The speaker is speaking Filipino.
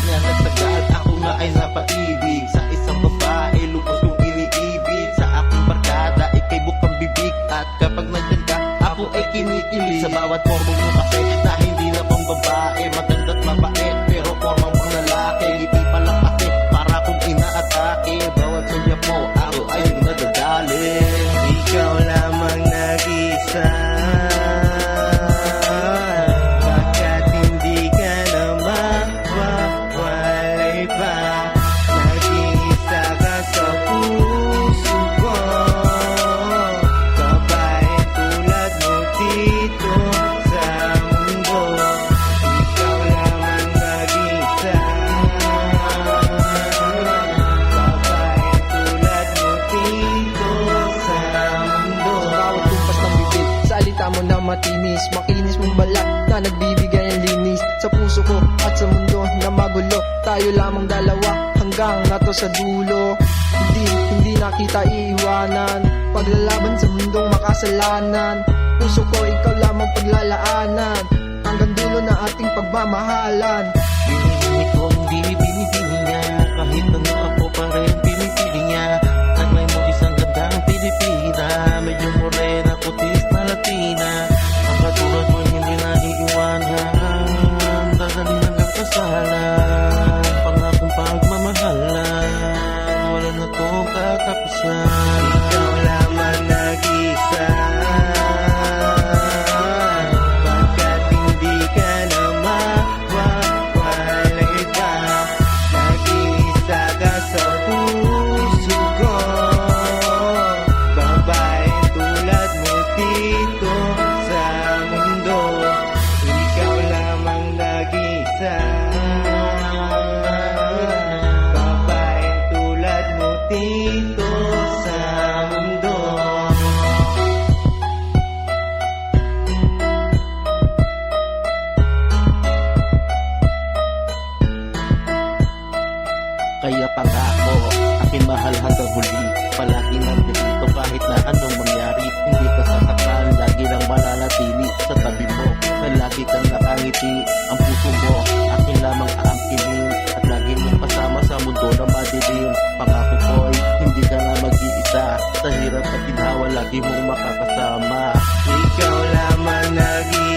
na nagtagal, ako nga ay napaibig sa isang babae, lubos kong iniibig. Sa aking barkada, ikay bukang bibig, at kapag nandyan ka, ako ay kinikilig. Sa bawat forma mo kasi, na hindi na pang babae, maganda't mabait, pero formang pang lalaki. Ngiti pa lang kasi, para kong inaatake. Bawat sunya mo, ako ay nadadalin. Ikaw lamang nag-isa, bakit hindi ka na mawawalay pa? Nag-iisa ka sa puso ko, babae tulad mo dito sa mundo. Ikaw lamang nag-isa, babae tulad mo dito sa mundo. Sa bawat tumpas ng bibig, salita mo na matinis, makinis mong balat na nagbibigay ng linis sa puso ko at sa mundo na magulo. Tayo lamang dalawa hanggang nato sa dulo. Hindi na kita iiwanan, paglalaban sa mundong makasalanan. Puso ko ikaw lamang paglalaanan, hanggang dulo na ating pagmamahalan. Binibini kong binibini niya, kahit ano ako pa rin pinipili niya. Taglay mo isang gandang Pilipina, medyo morena, putis na Latina. Ang katulad mo hindi na iiwanan, dadalhin hanggang kasalan. Pangakong pagmamahalan, wala na tong katapusan. Ikaw lamang nag-isa, bakit hindi ka na mawawalay pa? Nag-iisa ka sa puso ko, babae tulad mo dito sa mundo. Ikaw lamang nag-isa, babae tulad mo dito sa mundo. Kaya pangako, aking mahal hanggang huli. Palagi nandito kahit na anong mangyari. Hindi ka sasaktan, lagi lang mananatili sa tabi mo, na lagi kang nakangiti. Ang puso mo, aking lamang aangkinin, at lagi mong kasama sa mundo na madilim. Pangako ko'y hindi ka na mag-iisa, sa hirap at ginhawa lagi mong makakasama. Ikaw lamang nag-iisa,